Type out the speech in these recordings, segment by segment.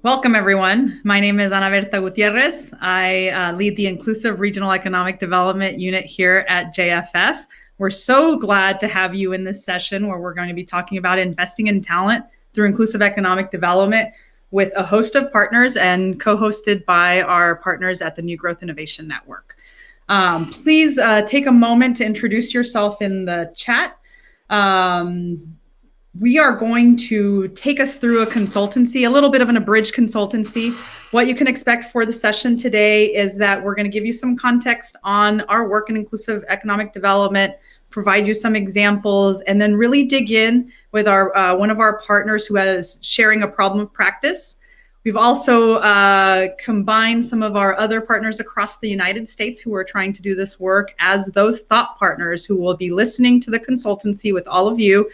Welcome, everyone. My name is Ana Berta Gutierrez. I lead the Inclusive Regional Economic Development Unit here at JFF. We're so glad to have you in this session where we're going to be talking about investing in talent through inclusive economic development with a host of partners and co-hosted by our partners at the New Growth Innovation Network. Please take a moment to introduce yourself in the chat. We are going to take us through a consultancy, a little bit of an abridged consultancy. What you can expect for the session today is that we're going to give you some context on our work in inclusive economic development, provide you some examples, and then really dig in with our one of our partners who is sharing a problem of practice. We've also combined some of our other partners across the United States who are trying to do this work as those thought partners who will be listening to the consultancy with all of you,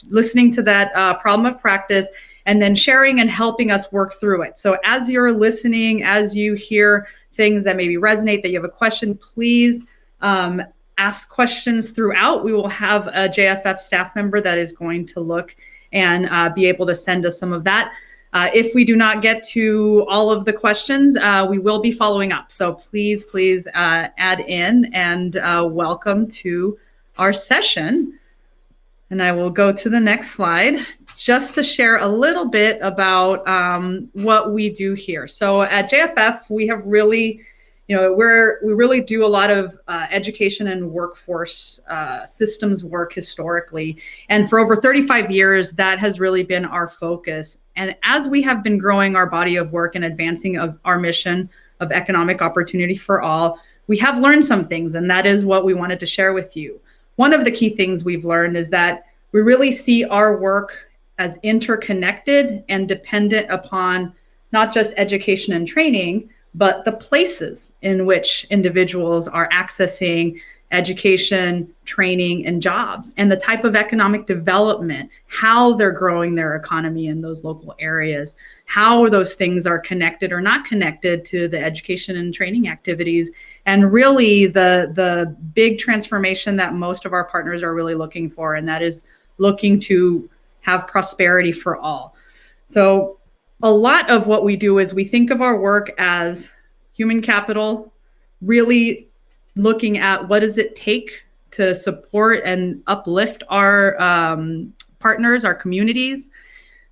listening to that problem of practice, and then sharing and helping us work through it. So as you're listening, as you hear things that maybe resonate, that you have a question, please ask questions throughout. We will have a JFF staff member that is going to look and be able to send us some of that. If we do not get to all of the questions, we will be following up. So please add in, and welcome to our session. And I will go to the next slide just to share a little bit about what we do here. So at JFF, we have really, we really do a lot of education and workforce systems work historically. And for over 35 years, that has really been our focus. And as we have been growing our body of work and advancing of our mission of economic opportunity for all, we have learned some things, and that is what we wanted to share with you. One of the key things we've learned is that we really see our work as interconnected and dependent upon not just education and training, but the places in which individuals are accessing education, training, and jobs, and the type of economic development, how they're growing their economy in those local areas, how those things are connected or not connected to the education and training activities. And really the big transformation that most of our partners are really looking for, and that is looking to have prosperity for all. So a lot of what we do is we think of our work as human capital, really looking at what does it take to support and uplift our partners, our communities.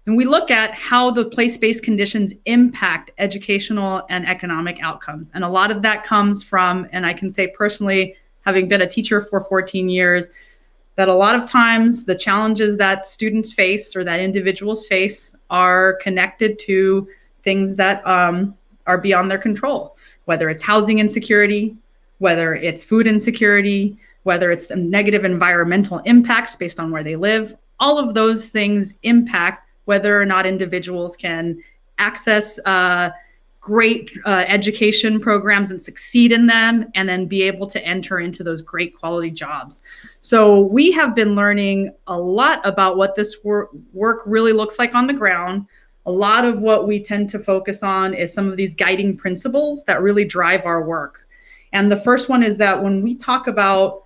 And we look at how the place-based conditions impact educational and economic outcomes. And a lot of that comes from, and I can say personally, having been a teacher for 14 years, that a lot of times the challenges that students face or that individuals face are connected to things that are beyond their control, whether it's housing insecurity, whether it's food insecurity, whether it's the negative environmental impacts based on where they live. All of those things impact whether or not individuals can access great education programs and succeed in them, and then be able to enter into those great quality jobs. So we have been learning a lot about what this work really looks like on the ground. A lot of what we tend to focus on is some of these guiding principles that really drive our work. And the first one is that when we talk about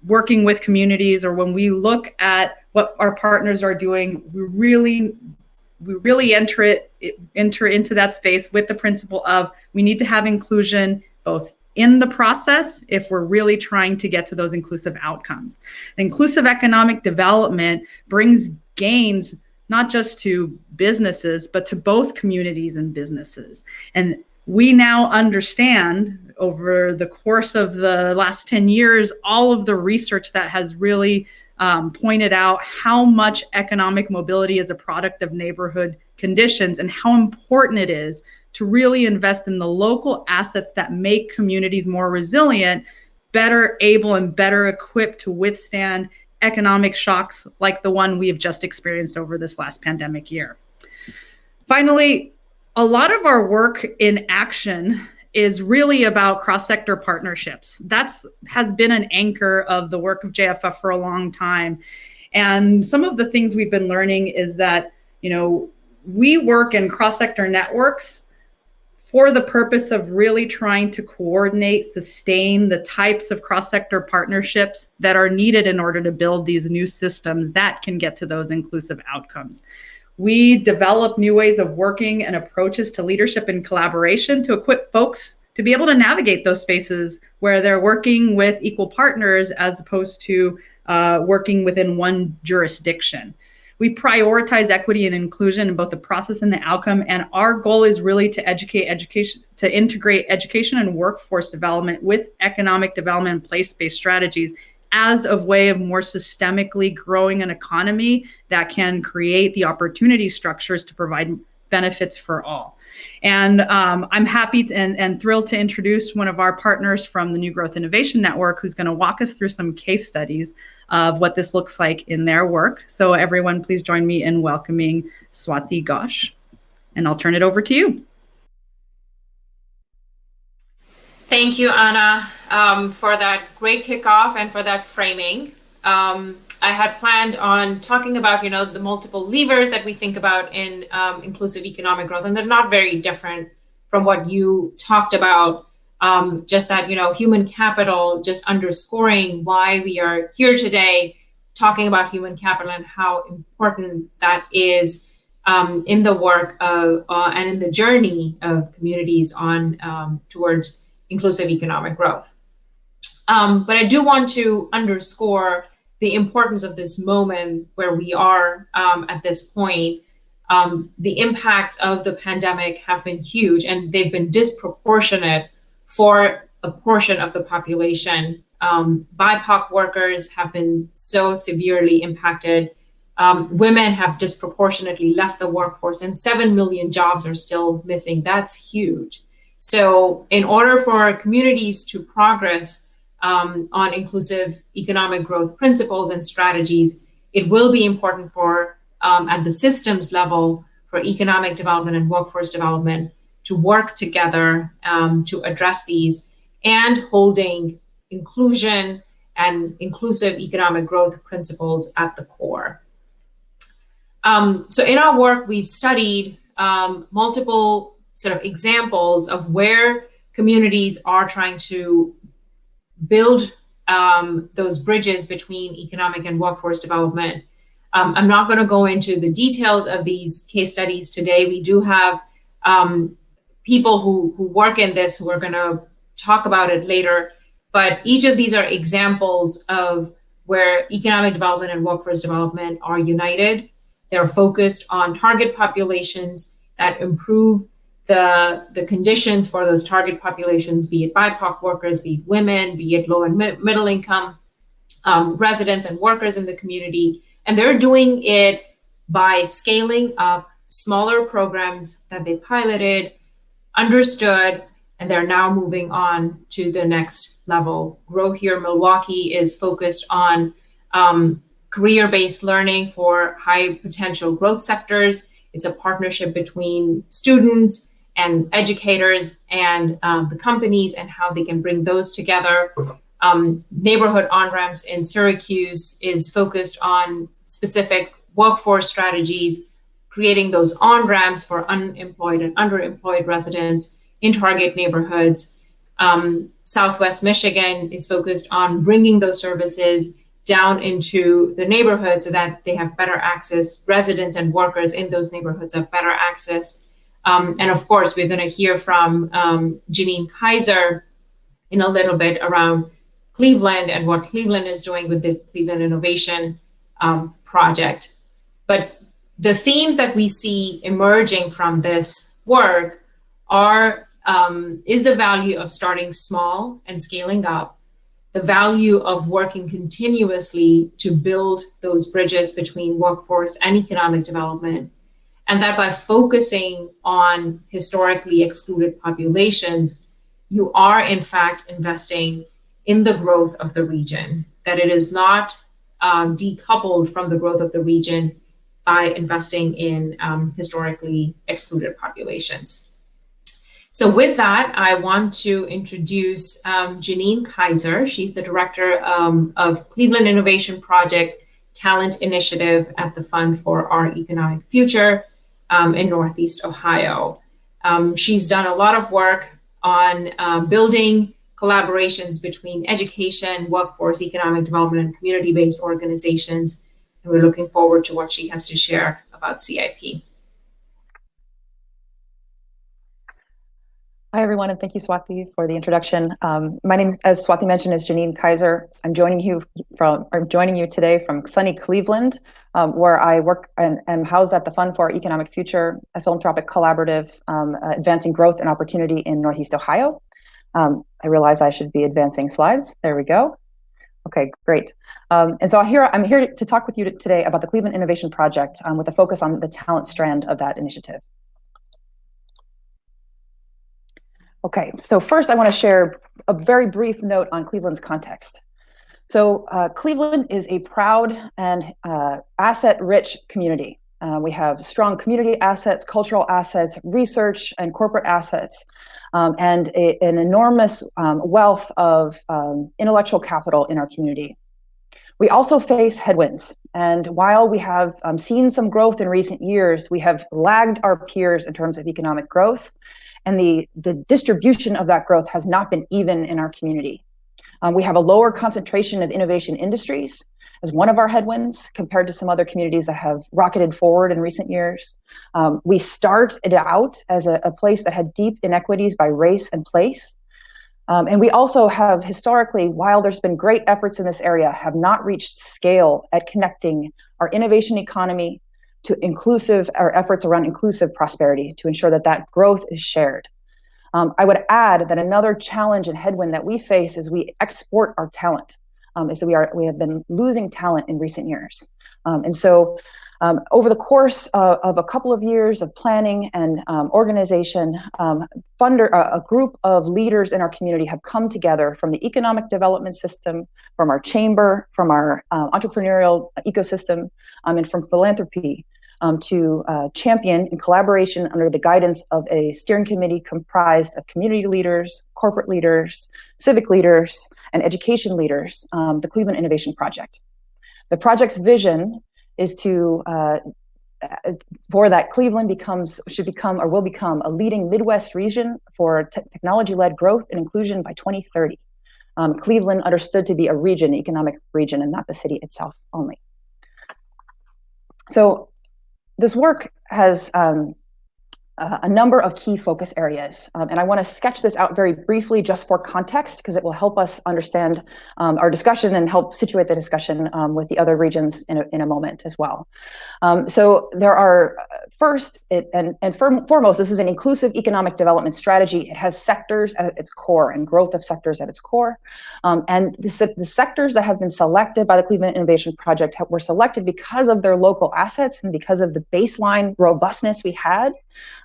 working with communities, or when we look at what our partners are doing, we really enter into that space with the principle of we need to have inclusion both in the process if we're really trying to get to those inclusive outcomes. Inclusive economic development brings gains not just to businesses, but to both communities and businesses. And we now understand over the course of the last 10 years, all of the research that has really pointed out how much economic mobility is a product of neighborhood conditions, and how important it is to really invest in the local assets that make communities more resilient, better able and better equipped to withstand economic shocks like the one we have just experienced over this last pandemic year. Finally, a lot of our work in action is really about cross-sector partnerships. Has been an anchor of the work of JFF for a long time. And some of the things we've been learning is that, we work in cross-sector networks for the purpose of really trying to coordinate, sustain the types of cross-sector partnerships that are needed in order to build these new systems that can get to those inclusive outcomes. We develop new ways of working and approaches to leadership and collaboration to equip folks to be able to navigate those spaces where they're working with equal partners as opposed to working within one jurisdiction. We prioritize equity and inclusion in both the process and the outcome, and our goal is really to integrate education and workforce development with economic development and place-based strategies as a way of more systemically growing an economy that can create the opportunity structures to provide benefits for all. And I'm happy and thrilled to introduce one of our partners from the New Growth Innovation Network, who's going to walk us through some case studies of what this looks like in their work. So everyone, please join me in welcoming Swati Ghosh, and I'll turn it over to you. Thank you, Anna, for that great kickoff and for that framing. I had planned on talking about, the multiple levers that we think about in inclusive economic growth, and they're not very different from what you talked about. Just that, human capital, just underscoring why we are here today, talking about human capital and how important that is in the work of and in the journey of communities on towards inclusive economic growth. But I do want to underscore the importance of this moment where we are at this point. The impacts of the pandemic have been huge, and they've been disproportionate for a portion of the population. BIPOC workers have been so severely impacted. Women have disproportionately left the workforce, and 7 million jobs are still missing. That's huge. So in order for communities to progress on inclusive economic growth principles and strategies, it will be important for, at the systems level, for economic development and workforce development to work together to address these, and holding inclusion and inclusive economic growth principles at the core. So in our work, we've studied multiple sort of examples of where communities are trying to build those bridges between economic and workforce development. I'm not going to go into the details of these case studies today. We do have people who work in this who are going to talk about it later, but each of these are examples of where economic development and workforce development are united. They're focused on target populations that improve the conditions for those target populations, be it BIPOC workers, be it women, be it low and middle income residents and workers in the community. And they're doing it by scaling up smaller programs that they piloted, understood, and they're now moving on to the next level. Grow Here Milwaukee is focused on career-based learning for high potential growth sectors. It's a partnership between students and educators and the companies, and how they can bring those together. Neighborhood on-ramps in Syracuse is focused on specific workforce strategies, creating those on-ramps for unemployed and underemployed residents in target neighborhoods. Southwest Michigan is focused on bringing those services down into the neighborhood so that they have better access, residents and workers in those neighborhoods have better access. And of course, we're going to hear from Janine Kaiser in a little bit around Cleveland and what Cleveland is doing with the Cleveland Innovation Project. But the themes that we see emerging from this work are is the value of starting small and scaling up, the value of working continuously to build those bridges between workforce and economic development, and that by focusing on historically excluded populations, you are in fact investing in the growth of the region, that it is not decoupled from the growth of the region by investing in historically excluded populations. So with that, I want to introduce Janine Kaiser. She's the director of Cleveland Innovation Project Talent Initiative at the Fund for Our Economic Future in Northeast Ohio. She's done a lot of work on building collaborations between education, workforce, economic development, and community-based organizations. And we're looking forward to what she has to share about about CIP. Hi, everyone, and thank you, Swati, for the introduction. My name, as Swati mentioned, is Janine Kaiser. I'm joining you today from sunny Cleveland, where I work and am housed at the Fund for Economic Future, a philanthropic collaborative advancing growth and opportunity in Northeast Ohio. I realize I should be advancing slides. There we go. Okay, great. And so I'm here to talk with you today about the Cleveland Innovation Project with a focus on the talent strand of that initiative. Okay, so first I want to share a very brief note on Cleveland's context. So Cleveland is a proud and asset-rich community. We have strong community assets, cultural assets, research and corporate assets, and an enormous wealth of intellectual capital in our community. We also face headwinds, and while we have seen some growth in recent years, we have lagged our peers in terms of economic growth, and the distribution of that growth has not been even in our community. We have a lower concentration of innovation industries as one of our headwinds compared to some other communities that have rocketed forward in recent years. We started out as a place that had deep inequities by race and place. And we also have historically, while there's been great efforts in this area, have not reached scale at connecting our innovation economy to our efforts around inclusive prosperity to ensure that that growth is shared. I would add that another challenge and headwind that we face is we export our talent, is that we have been losing talent in recent years. And so over the course of a couple of years of planning and organization, a group of leaders in our community have come together from the economic development system, from our chamber, from our entrepreneurial ecosystem, and from philanthropy to champion in collaboration under the guidance of a steering committee comprised of community leaders, corporate leaders, civic leaders, and education leaders, the Cleveland Innovation Project. The project's vision is for that Cleveland will become a leading Midwest region for technology-led growth and inclusion by 2030. Cleveland understood to be a region, an economic region, and not the city itself only. So this work has a number of key focus areas, and I want to sketch this out very briefly just for context because it will help us understand our discussion and help situate the discussion with the other regions in a moment as well. So there are foremost, this is an inclusive economic development strategy. It has sectors at its core and growth of sectors at its core. And the sectors that have been selected by the Cleveland Innovation Project were selected because of their local assets and because of the baseline robustness we had.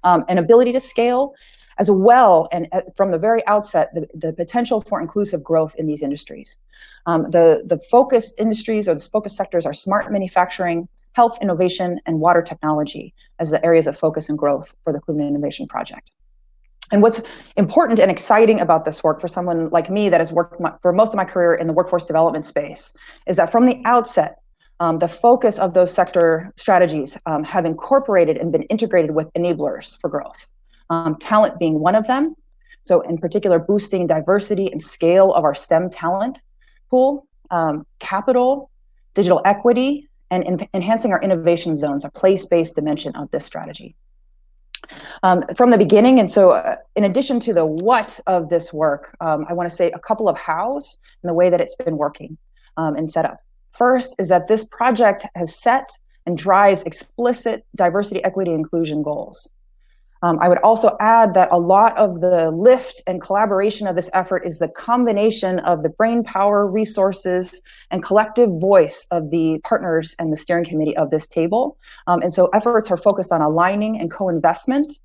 And ability to scale, as well, and from the very outset, the potential for inclusive growth in these industries. The focus industries or the focus sectors are smart manufacturing, health innovation, and water technology as the areas of focus and growth for the Cleveland Innovation Project. And what's important and exciting about this work for someone like me that has worked for most of my career in the workforce development space is that from the outset, the focus of those sector strategies have incorporated and been integrated with enablers for growth. Talent being one of them. So in particular, boosting diversity and scale of our STEM talent pool, capital, digital equity, and enhancing our innovation zones, a place-based dimension of this strategy. From the beginning, and so in addition to the what of this work, I want to say a couple of hows in the way that it's been working and set up. First is that this project has set and drives explicit diversity, equity, and inclusion goals. I would also add that a lot of the lift and collaboration of this effort is the combination of the brain power, resources, and collective voice of the partners and the steering committee of this table. And so efforts are focused on aligning and co-investment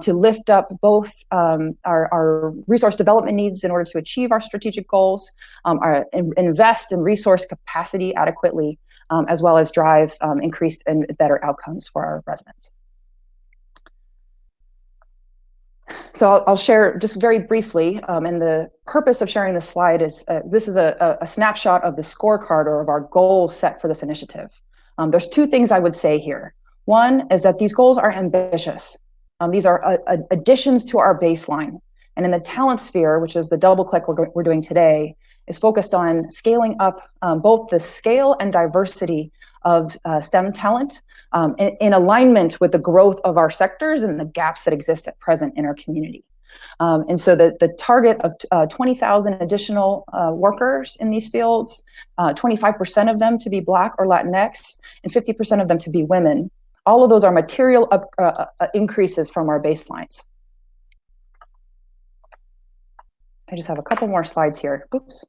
to lift up both our resource development needs in order to achieve our strategic goals, invest in resource capacity adequately, as well as drive increased and better outcomes for our residents. So I'll share just very briefly, and the purpose of sharing this slide is, this is a snapshot of the scorecard or of our goals set for this initiative. There's two things I would say here. One is that these goals are ambitious. These are additions to our baseline. And in the talent sphere, which is the double click we're doing today, is focused on scaling up both the scale and diversity of STEM talent in alignment with the growth of our sectors and the gaps that exist at present in our community. And so the target of 20,000 additional workers in these fields, 25% of them to be Black or Latinx, and 50% of them to be women. All of those are material increases from our baselines. I just have a couple more slides here. Oops.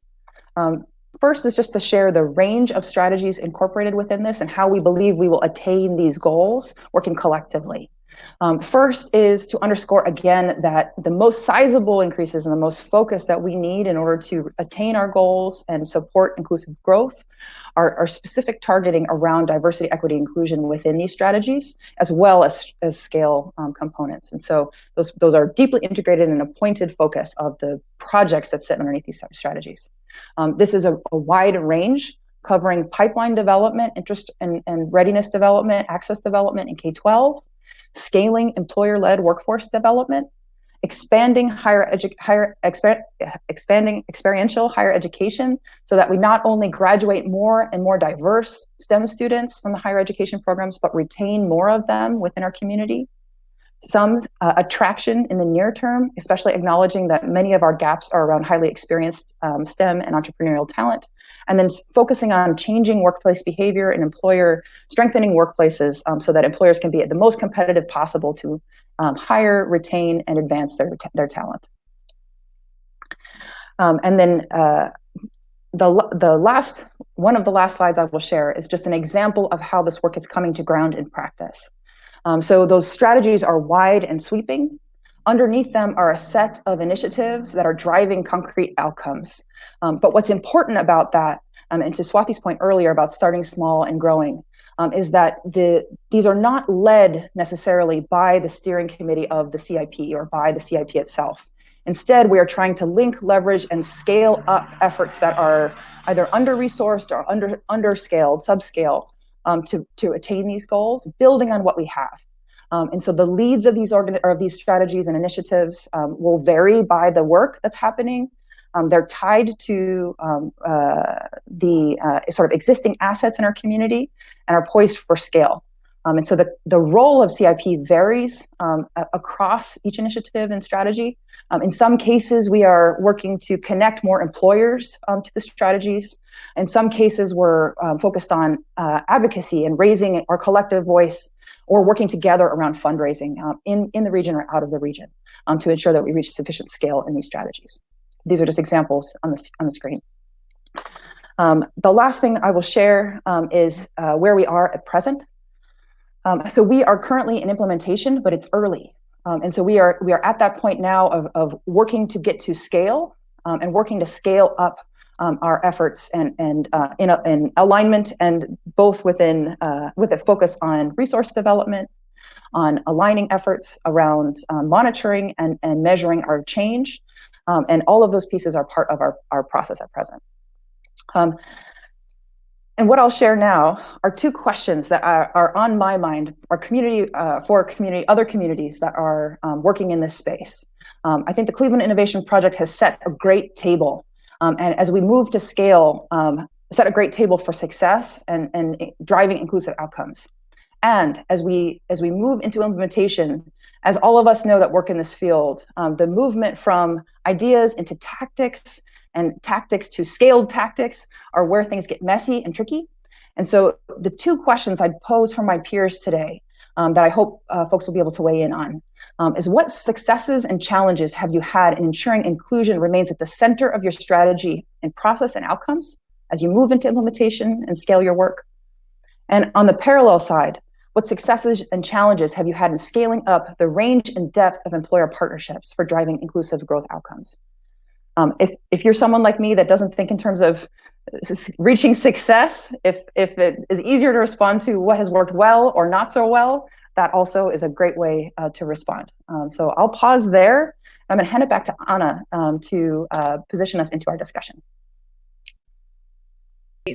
First is just to share the range of strategies incorporated within this and how we believe we will attain these goals working collectively. First is to underscore again that the most sizable increases and the most focus that we need in order to attain our goals and support inclusive growth are specific targeting around diversity, equity, inclusion within these strategies, as well as scale components. And so those are deeply integrated and a pointed focus of the projects that sit underneath these strategies. This is a wide range covering pipeline development, interest and readiness development, access development in K-12, scaling employer-led workforce development, expanding expanding experiential higher education so that we not only graduate more and more diverse STEM students from the higher education programs, but retain more of them within our community. Some attraction in the near term, especially acknowledging that many of our gaps are around highly experienced STEM and entrepreneurial talent, and then focusing on changing workplace behavior and employer strengthening workplaces so that employers can be at the most competitive possible to hire, retain, and advance their talent. And then one of the last slides I will share is just an example of how this work is coming to ground in practice. So those strategies are wide and sweeping. Underneath them are a set of initiatives that are driving concrete outcomes. But what's important about that, and to Swati's point earlier about starting small and growing, is that these are not led necessarily by the steering committee of the CIP or by the CIP itself. Instead, we are trying to link, leverage, and scale up efforts that are either under-resourced or under-scaled, subscale, to attain these goals, building on what we have. And so the leads of these strategies and initiatives will vary by the work that's happening. They're tied to the sort of existing assets in our community and are poised for scale. And so the role of CIP varies across each initiative and strategy. In some cases, we are working to connect more employers to the strategies. In some cases, we're focused on advocacy and raising our collective voice or working together around fundraising in the region or out of the region to ensure that we reach sufficient scale in these strategies. These are just examples on the screen. The last thing I will share is where we are at present. So we are currently in implementation, but it's early. And so we are at that point now of working to get to scale and working to scale up our efforts and in alignment and both with a focus on resource development, on aligning efforts around monitoring and measuring our change. And all of those pieces are part of our process at present. And what I'll share now are two questions that are on my mind, our community, other communities that are working in this space. I think the Cleveland Innovation Project has set a great table. And as we move to scale, set a great table for success and driving inclusive outcomes. And as we move into implementation, as all of us know that work in this field, the movement from ideas into tactics and tactics to scaled tactics are where things get messy and tricky. And so the two questions I'd pose for my peers today that I hope folks will be able to weigh in on is what successes and challenges have you had in ensuring inclusion remains at the center of your strategy and process and outcomes as you move into implementation and scale your work? And on the parallel side, what successes and challenges have you had in scaling up the range and depth of employer partnerships for driving inclusive growth outcomes? If you're someone like me that doesn't think in terms of reaching success, if it is easier to respond to what has worked well or not so well, that also is a great way to respond. So I'll pause there. I'm going to hand it back to Anna to position us into our discussion.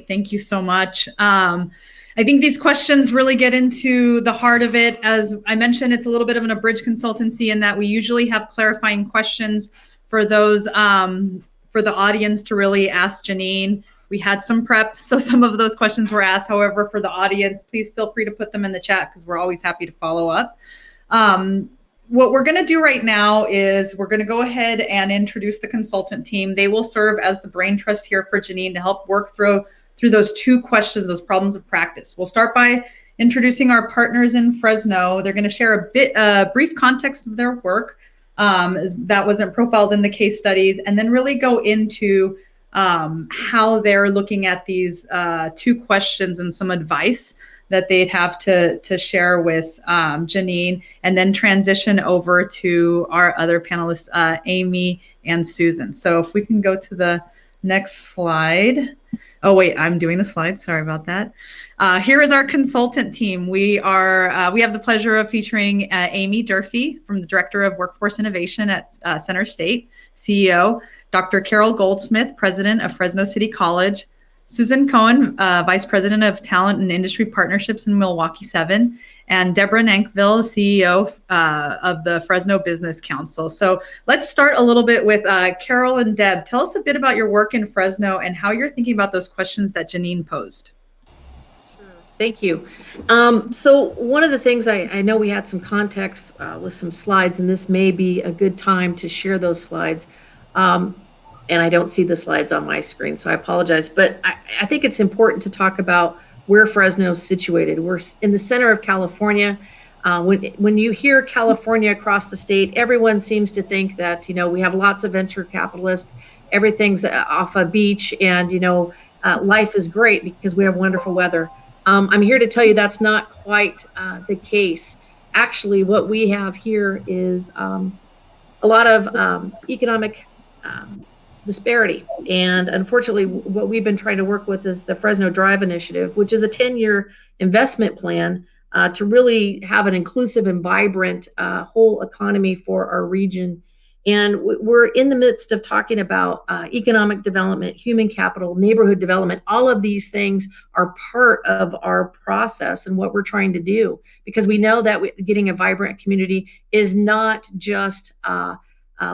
Thank you so much. I think these questions really get into the heart of it. As I mentioned, it's a little bit of an abridged consultancy in that we usually have clarifying questions for those for the audience to really ask Janine We had some prep, so some of those questions were asked. However, for the audience, please feel free to put them in the chat because we're always happy to follow up. What we're going to do right now is we're going to go ahead and introduce the consultant team. They will serve as the brain trust here for Janine to help work through those two questions, those problems of practice. We'll start by introducing our partners in Fresno. They're going to share a brief context of their work that wasn't profiled in the case studies, and then really go into how they're looking at these two questions and some advice that they'd have to share with Janine, and then transition over to our other panelists, Amy and Susan. So if we can go to the next slide. Oh, wait, I'm doing the slides. Sorry about that. Here is our consultant team. We have the pleasure of featuring Amy Durfee, from the Director of Workforce Innovation at Center State, CEO, Dr. Carol Goldsmith, President of Fresno City College, Susan Cohen, Vice President of Talent and Industry Partnerships in Milwaukee 7, and Deborah Nankville, CEO of the Fresno Business Council. So let's start a little bit with Carol and Deb. Tell us a bit about your work in Fresno and how you're thinking about those questions that Janine posed. Thank you. So one of the things I know we had some context with some slides, and this may be a good time to share those slides. And I don't see the slides on my screen, so I apologize. But I think it's important to talk about where Fresno is situated. We're in the center of California. When you hear California across the state, everyone seems to think that, we have lots of venture capitalists, everything's off a beach, and, life is great because we have wonderful weather. I'm here to tell you that's not quite the case. Actually, what we have here is a lot of economic disparity. And unfortunately, what we've been trying to work with is the Fresno Drive Initiative, which is a 10-year investment plan to really have an inclusive and vibrant whole economy for our region. And we're in the midst of talking about economic development, human capital, neighborhood development. All of these things are part of our process and what we're trying to do, because we know that getting a vibrant community is not just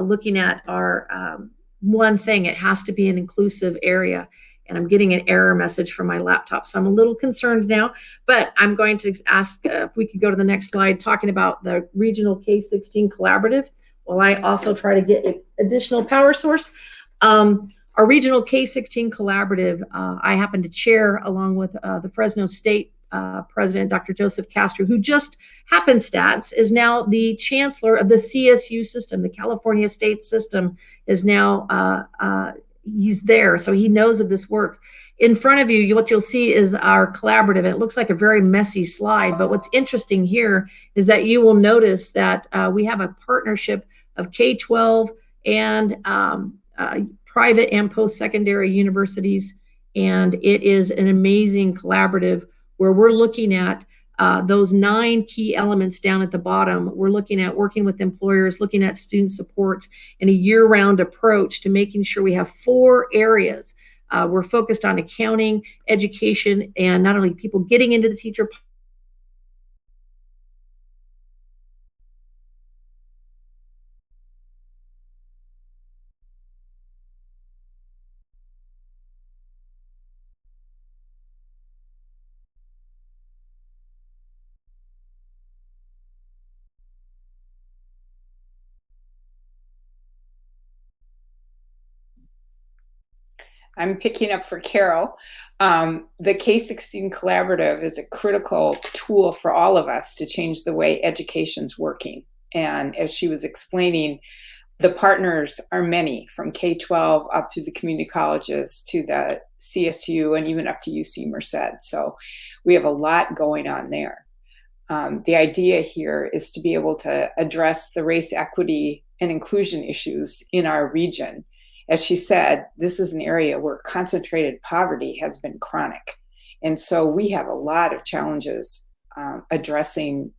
looking at our one thing. It has to be an inclusive area. And I'm getting an error message from my laptop, so I'm a little concerned now, but I'm going to ask if we could go to the next slide, talking about the regional K-16 collaborative, while I also try to get additional power source. Our regional K-16 collaborative, I happen to chair along with the Fresno State President, Dr. Joseph Castro, who just happenstance is now the chancellor of the CSU system. The California state system is now, he's there, so he knows of this work. In front of you, what you'll see is our collaborative, and it looks like a very messy slide, but what's interesting here is that you will notice that we have a partnership of K-12 and private and post-secondary universities, and it is an amazing collaborative where we're looking at those 9 key elements down at the bottom. We're looking at working with employers, looking at student supports, and a year-round approach to making sure we have 4 areas. We're focused on accounting, education, and not only people getting into the teacher I'm picking up for Carol. The K-16 collaborative is a critical tool for all of us to change the way education's working. And as she was explaining, the partners are many, from K-12 up to the community colleges to the CSU and even up to UC Merced. So we have a lot going on there. The idea here is to be able to address the race equity and inclusion issues in our region. As she said, this is an area where concentrated poverty has been chronic. And so we have a lot of challenges addressing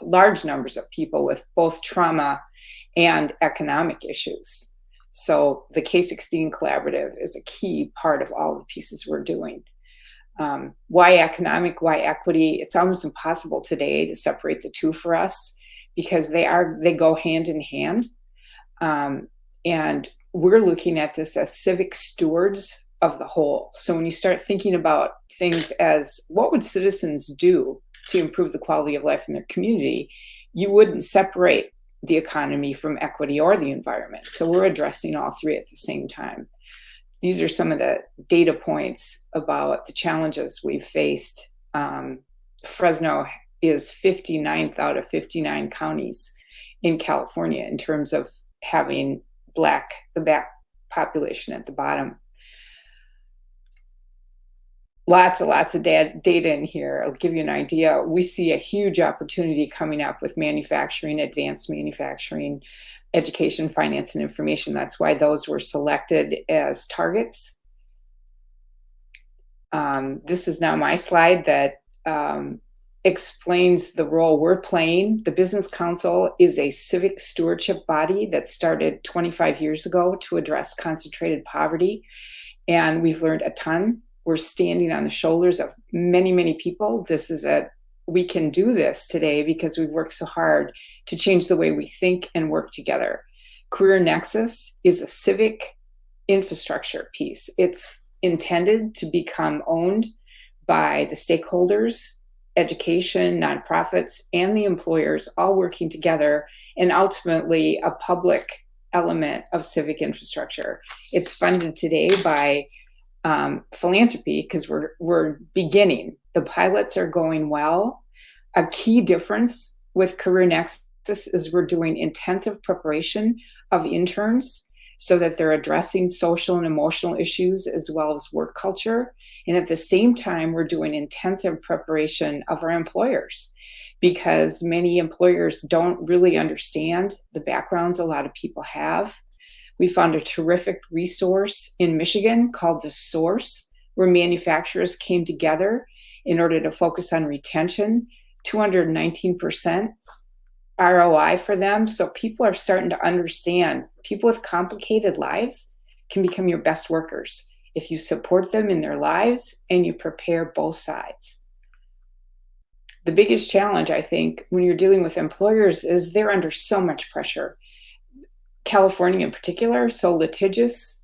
large numbers of people with both trauma and economic issues. So the K-16 collaborative is a key part of all the pieces we're doing. Why economic, why equity? It's almost impossible today to separate the two for us because they go hand in hand. And we're looking at this as civic stewards of the whole. So when you start thinking about things as what would citizens do to improve the quality of life in their community, you wouldn't separate the economy from equity or the environment. So we're addressing all three at the same time. These are some of the data points about the challenges we've faced. Fresno is 59th out of 59 counties in California in terms of having the Black population at the bottom. Lots of data in here. I'll give you an idea. We see a huge opportunity coming up with manufacturing, advanced manufacturing, education, finance, and information. That's why those were selected as targets. This is now my slide that explains the role we're playing. The Business Council is a civic stewardship body that started 25 years ago to address concentrated poverty, and we've learned a ton. We're standing on the shoulders of many, many people. We can do this today because we've worked so hard to change the way we think and work together. Career Nexus is a civic infrastructure piece. It's intended to become owned by the stakeholders, education, nonprofits, and the employers all working together, and ultimately a public element of civic infrastructure. It's funded today by philanthropy because we're beginning. The pilots are going well. A key difference with Career Nexus is we're doing intensive preparation of interns so that they're addressing social and emotional issues as well as work culture. And at the same time, we're doing intensive preparation of our employers because many employers don't really understand the backgrounds a lot of people have. We found a terrific resource in Michigan called The Source, where manufacturers came together in order to focus on retention, 219% ROI for them. So people are starting to understand people with complicated lives can become your best workers if you support them in their lives and you prepare both sides. The biggest challenge, I think, when you're dealing with employers is they're under so much pressure. California in particular, so litigious.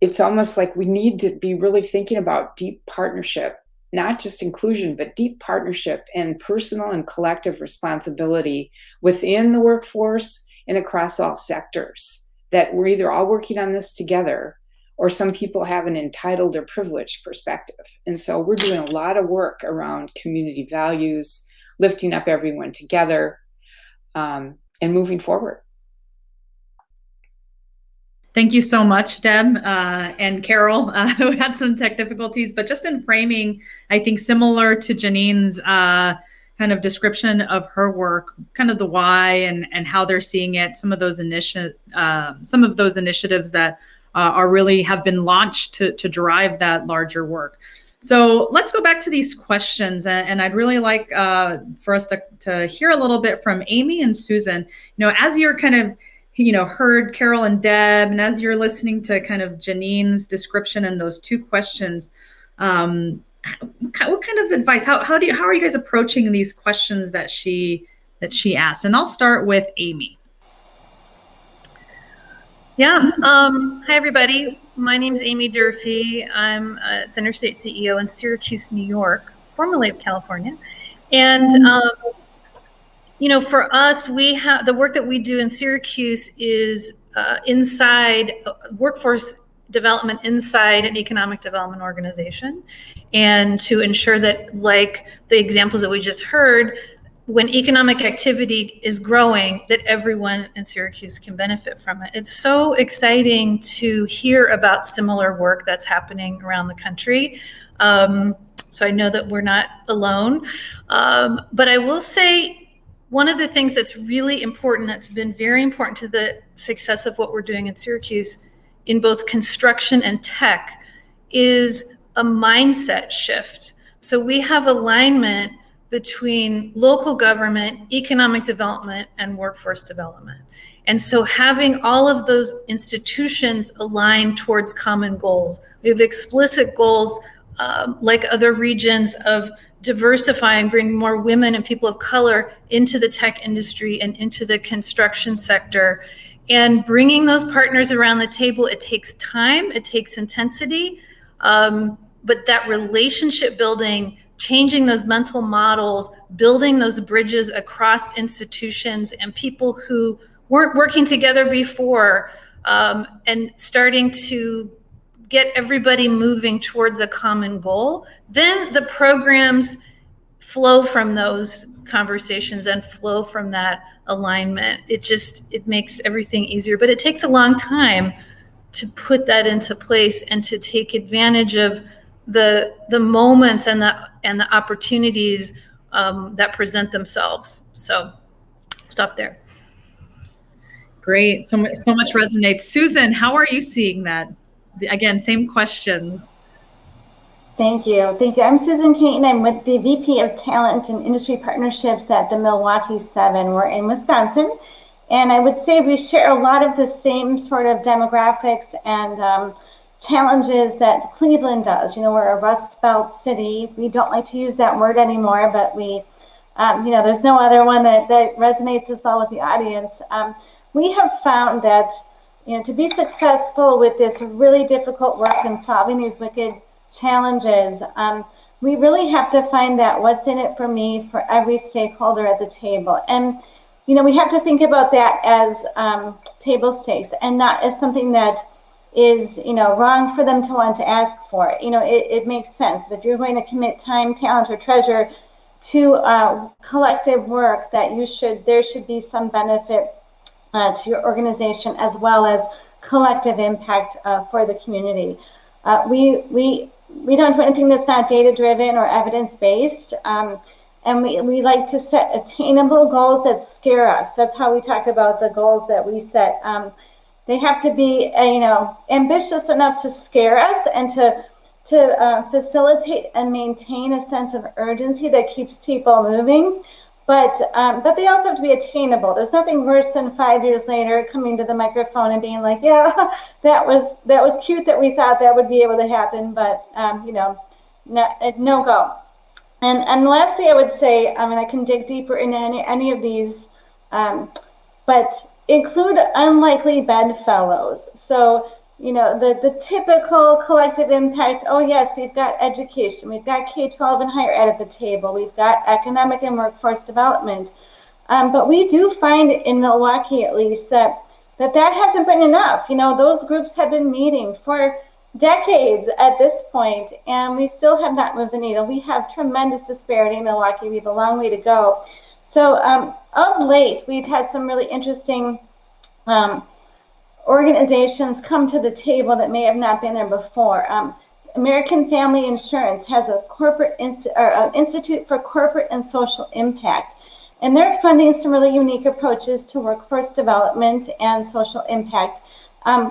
It's almost like we need to be really thinking about deep partnership, not just inclusion, but deep partnership and personal and collective responsibility within the workforce and across all sectors, that we're either all working on this together or some people have an entitled or privileged perspective. And so we're doing a lot of work around community values, lifting up everyone together, and moving forward. Thank you so much, Deb and Carol, who had some tech difficulties, but just in framing, I think similar to Janine's kind of description of her work, kind of the why and how they're seeing it, some of those initiatives that are really have been launched to drive that larger work. So let's go back to these questions, and I'd really like for us to hear a little bit from Amy and Susan. As you're kind of heard Carol and Deb, and as you're listening to kind of Janine's description and those two questions, what kind of advice? How are you guys approaching these questions that she asked? And I'll start with Amy. Yeah. Hi, everybody. My name is Amy Durfee. I'm a Center State CEO in Syracuse, New York, formerly of California. And for us, we have the work that we do in Syracuse is inside workforce development inside an economic development organization, and to ensure that, like the examples that we just heard, when economic activity is growing, that everyone in Syracuse can benefit from it. It's so exciting to hear about similar work that's happening around the country. So I know that we're not alone. But I will say, one of the things that's really important, that's been very important to the success of what we're doing in Syracuse in both construction and tech, is a mindset shift. So we have alignment between local government, economic development, and workforce development. And so having all of those institutions align towards common goals. We have explicit goals, like other regions, of diversifying, bringing more women and people of color into the tech industry and into the construction sector. And bringing those partners around the table, it takes time, it takes intensity, But that relationship building, changing those mental models, building those bridges across institutions and people who weren't working together before, and starting to get everybody moving towards a common goal, then the programs flow from those conversations and flow from that alignment. It makes everything easier, but it takes a long time to put that into place and to take advantage of the moments and the opportunities that present themselves. So stop there. Great. So much resonates. Susan, how are you seeing that? Again, same questions. Thank you. Thank you. I'm Susan Caton. I'm with the VP of Talent and Industry Partnerships at the Milwaukee 7. We're in Wisconsin. And I would say we share a lot of the same sort of demographics and challenges that Cleveland does. You know, we're a Rust Belt city. We don't like to use that word anymore, but we, you know, there's no other one that resonates as well with the audience. We have found that, you know, to be successful with this really difficult work and solving these wicked challenges, we really have to find that what's in it for me for every stakeholder at the table. And, you know, we have to think about that as table stakes and not as something that is, you know, wrong for them to want to ask for. You know, it makes sense that if you're going to commit time, talent, or treasure to collective work, that there should be some benefit to your organization as well as collective impact for the community. We don't do anything that's not data-driven or evidence-based, and we like to set attainable goals that scare us. That's how we talk about the goals that we set. They have to be, you know, ambitious enough to scare us and to facilitate and maintain a sense of urgency that keeps people moving. But they also have to be attainable. There's nothing worse than 5 years later coming to the microphone and being like, yeah, that was cute that we thought that would be able to happen, but you know, no go. And lastly, I would say, I mean, I can dig deeper into any of these, but include unlikely bedfellows. So, you know, the typical collective impact, oh yes, we've got education, we've got K-12 and higher ed at the table, we've got economic and workforce development. But we do find in Milwaukee, at least, that hasn't been enough. You know, those groups have been meeting for decades at this point, and we still have not moved the needle. We have tremendous disparity in Milwaukee. We have a long way to go. So of late, we've had some really interesting organizations come to the table that may have not been there before. American Family Insurance has a corporate Institute for Corporate and Social Impact, and they're funding some really unique approaches to workforce development and social impact.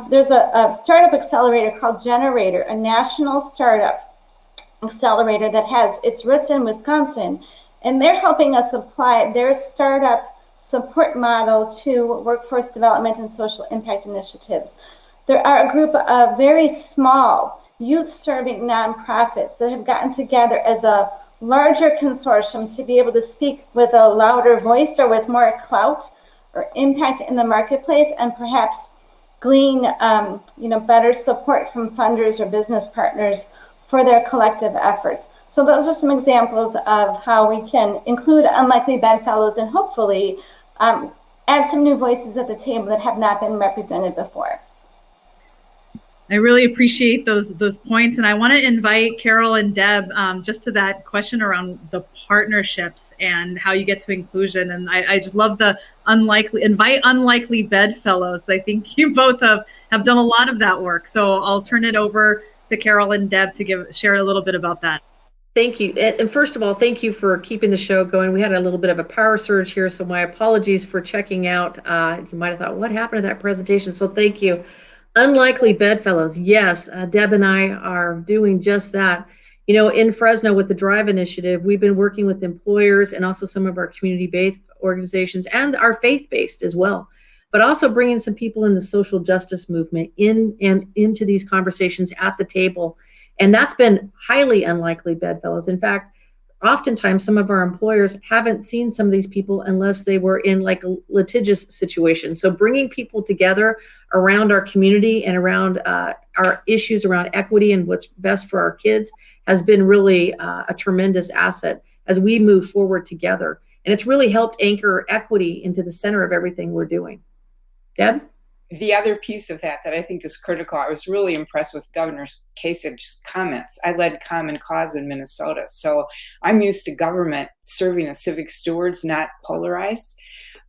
There's a startup accelerator called Generator, a national startup accelerator that has its roots in Wisconsin, and they're helping us apply their startup support model to workforce development and social impact initiatives. There are a group of very small youth-serving nonprofits that have gotten together as a larger consortium to be able to speak with a louder voice or with more clout or impact in the marketplace, and perhaps glean you know, better support from funders or business partners for their collective efforts. So those are some examples of how we can include unlikely bedfellows and hopefully add some new voices at the table that have not been represented before. I really appreciate those points, and I want to invite Carol and Deb just to that question around the partnerships and how you get to inclusion. And I just love the invite unlikely bedfellows. I think you both have done a lot of that work. So I'll turn it over to Carol and Deb to share a little bit about that. Thank you. And first of all, thank you for keeping the show going. We had a little bit of a power surge here, so my apologies for checking out. You might have thought, what happened to that presentation? So thank you. Unlikely bedfellows. Yes, Deb and I are doing just that. You know, in Fresno with the Drive Initiative, we've been working with employers and also some of our community-based organizations and our faith-based as well, but also bringing some people in the social justice movement into these conversations at the table. And that's been highly unlikely bedfellows. In fact, oftentimes some of our employers haven't seen some of these people unless they were in like a litigious situation. So bringing people together around our community and around our issues around equity and what's best for our kids has been really a tremendous asset as we move forward together. And it's really helped anchor equity into the center of everything we're doing. Deb? The other piece of that I think is critical, I was really impressed with Governor Kasich's comments. I led Common Cause in Minnesota, so I'm used to government serving as civic stewards, not polarized.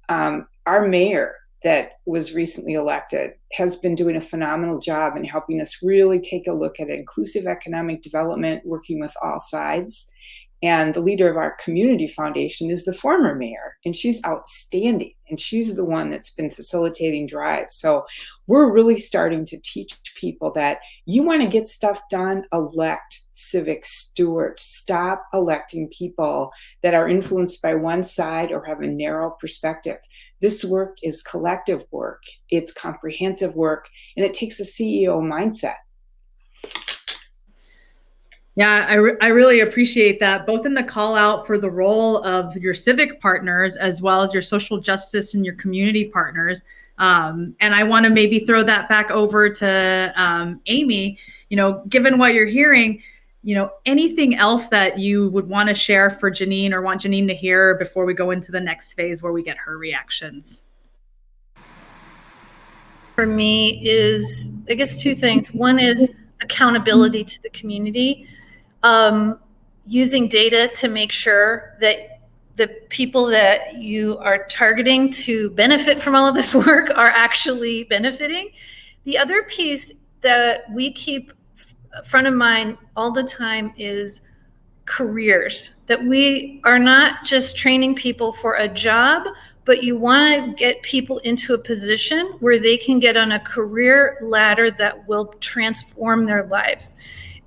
Our mayor that was recently elected has been doing a phenomenal job in helping us really take a look at inclusive economic development, working with all sides. And the leader of our community foundation is the former mayor, and she's outstanding. And she's the one that's been facilitating drives. So we're really starting to teach people that you want to get stuff done, elect civic stewards. Stop electing people that are influenced by one side or have a narrow perspective. This work is collective work. It's comprehensive work, and it takes a CEO mindset. Yeah, I really appreciate that, both in the call out for the role of your civic partners as well as your social justice and your community partners. And I want to maybe throw that back over to Amy. Given what you're hearing, anything else that you would want to share for Janine or want Janine to hear before we go into the next phase where we get her reactions? For me is, I guess, two things. One is accountability to the community. Using data to make sure that the people that you are targeting to benefit from all of this work are actually benefiting. The other piece that we keep front of mind all the time is careers, that we are not just training people for a job, but you want to get people into a position where they can get on a career ladder that will transform their lives.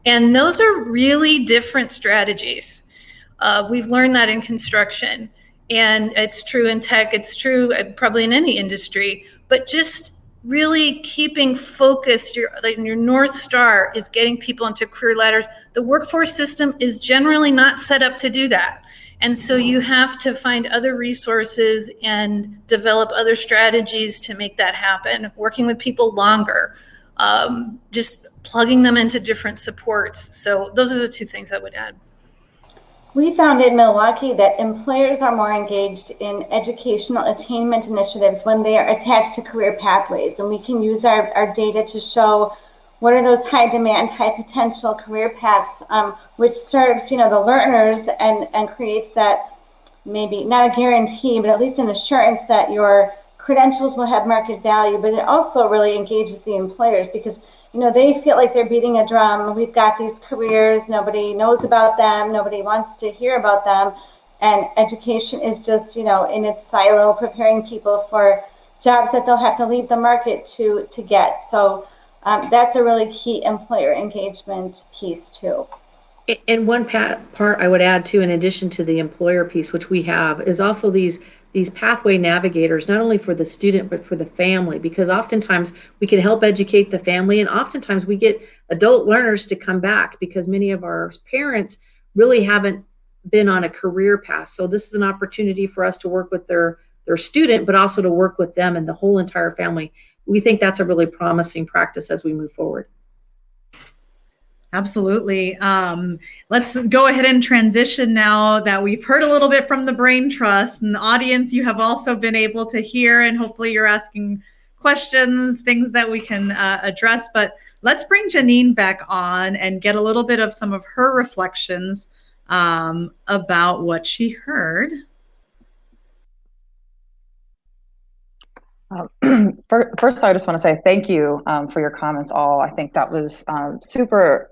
And those are really different strategies. We've learned that in construction, and it's true in tech, it's true probably in any industry, but just really keeping focused, your North Star is getting people into career ladders. The workforce system is generally not set up to do that. And so you have to find other resources and develop other strategies to make that happen, working with people longer, just plugging them into different supports. So those are the two things I would add. We found in Milwaukee that employers are more engaged in educational attainment initiatives when they are attached to career pathways. And we can use our data to show what are those high demand, high potential career paths, which serves the learners and creates that, maybe not a guarantee, but at least an assurance that your credentials will have market value. But it also really engages the employers because they feel like they're beating a drum. We've got these careers, nobody knows about them, nobody wants to hear about them. And education is just, in its silo, preparing people for jobs that they'll have to leave the market to get. So that's a really key employer engagement piece too. And one part I would add too, in addition to the employer piece, which we have, is also these pathway navigators, not only for the student, but for the family, because oftentimes we can help educate the family. And oftentimes we get adult learners to come back because many of our parents really haven't been on a career path. So this is an opportunity for us to work with their student, but also to work with them and the whole entire family. We think that's a really promising practice as we move forward. Absolutely. Let's go ahead and transition now that we've heard a little bit from the Brain Trust, and the audience you have also been able to hear, and hopefully you're asking questions, things that we can address. But let's bring Janine back on and get a little bit of some of her reflections about what she heard. First, I just want to say thank you for your comments all. I think that was super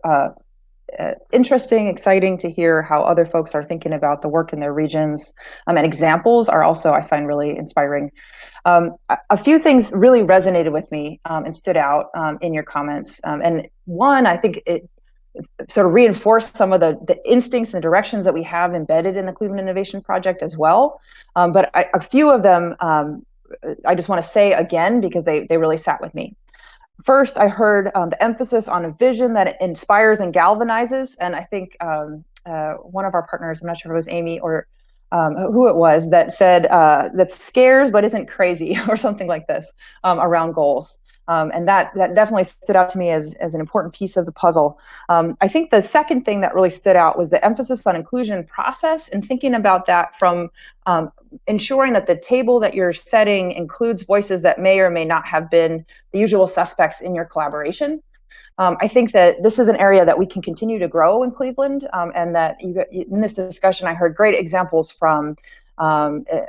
interesting, exciting to hear how other folks are thinking about the work in their regions. And examples are also, I find, really inspiring. A few things really resonated with me and stood out in your comments. And one, I think it sort of reinforced some of the instincts and the directions that we have embedded in the Cleveland Innovation Project as well. But a few of them, I just want to say again, because they really sat with me. First, I heard the emphasis on a vision that inspires and galvanizes. And I think one of our partners, I'm not sure if it was Amy or who it was, that said that scares but isn't crazy or something like this around goals. And that definitely stood out to me as an important piece of the puzzle. I think the second thing that really stood out was the emphasis on inclusion process and thinking about that from ensuring that the table that you're setting includes voices that may or may not have been the usual suspects in your collaboration. I think that this is an area that we can continue to grow in Cleveland, and that in this discussion, I heard great examples from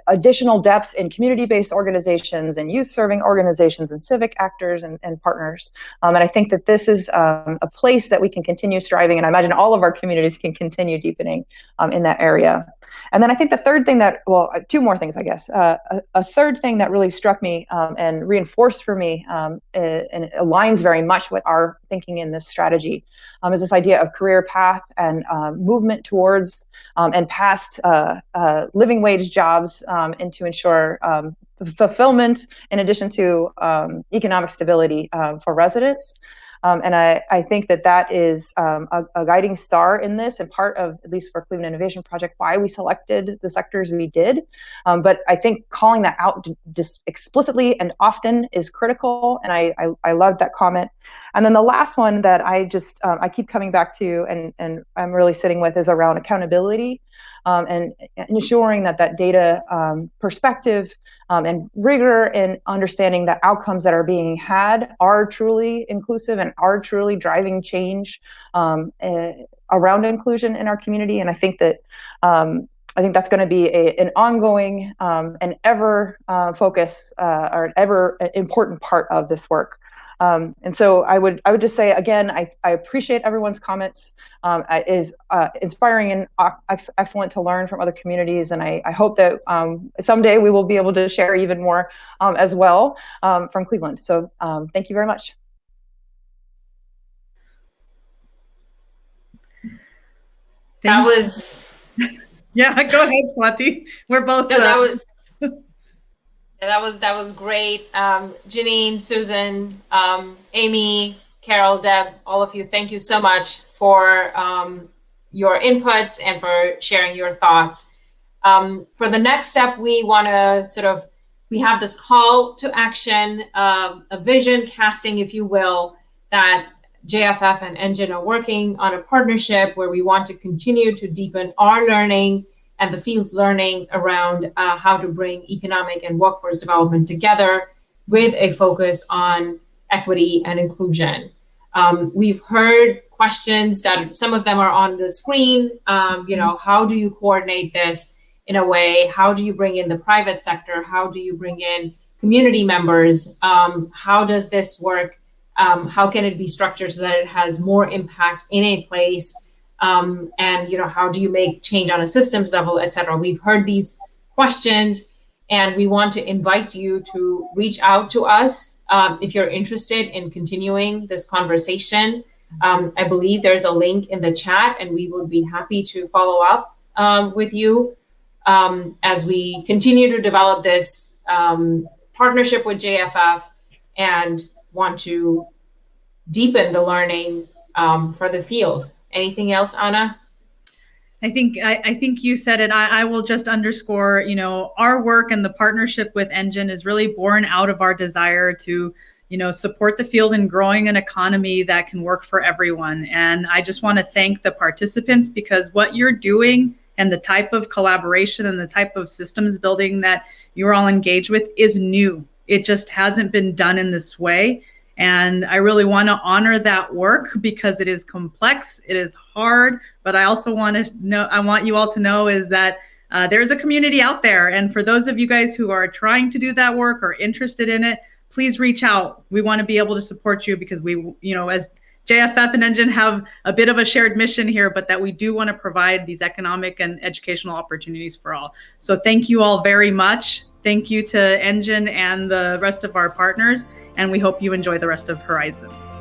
additional depth in community-based organizations and youth-serving organizations and civic actors and partners. And I think that this is a place that we can continue striving, and I imagine all of our communities can continue deepening in that area. And then I think the third thing that, well, two more things, I guess. A third thing that really struck me and reinforced for me and aligns very much with our thinking in this strategy is this idea of career path and movement towards and past living wage jobs and to ensure fulfillment in addition to economic stability for residents. And I think that is a guiding star in this, and part of, at least for Cleveland Innovation Project, why we selected the sectors we did. But I think calling that out just explicitly and often is critical, and I loved that comment. And then the last one that I keep coming back to and I'm really sitting with is around accountability. And ensuring that data perspective and rigor in understanding that outcomes that are being had are truly inclusive and are truly driving change around inclusion in our community. And I think that's going to be an ongoing and ever focus or an ever important part of this work. And so I would just say, again, I appreciate everyone's comments. It is inspiring and excellent to learn from other communities. And I hope that someday we will be able to share even more as well from Cleveland. So thank you very much. That was... Yeah, go ahead, Swati. We're both... That was great. Janine, Susan, Amy, Carol, Deb, all of you, thank you so much for your inputs and for sharing your thoughts. For the next step, we want to we have this call to action, a vision casting, if you will, that JFF and NGIN are working on a partnership where we want to continue to deepen our learning and the field's learnings around how to bring economic and workforce development together with a focus on equity and inclusion. We've heard questions that some of them are on the screen. How do you coordinate this in a way? How do you bring in the private sector? How do you bring in community members? How does this work? How can it be structured so that it has more impact in a place? And how do you make change on a systems level, et cetera? We've heard these questions, and we want to invite you to reach out to us if you're interested in continuing this conversation. I believe there's a link in the chat, and we would be happy to follow up with you as we continue to develop this partnership with JFF and want to deepen the learning for the field. Anything else, Anna? I think you said it. I will just underscore, our work and the partnership with NGIN is really born out of our desire to, support the field in growing an economy that can work for everyone. And I just want to thank the participants, because what you're doing and the type of collaboration and the type of systems building that you're all engaged with is new. It just hasn't been done in this way. And I really want to honor that work because it is complex, it is hard, but I also want you all to know is that there's a community out there. And for those of you guys who are trying to do that work or interested in it, please reach out. We want to be able to support you because we, as JFF and NGIN have a bit of a shared mission here, but that we do want to provide these economic and educational opportunities for all. So thank you all very much. Thank you to NGIN and the rest of our partners, and we hope you enjoy the rest of Horizons.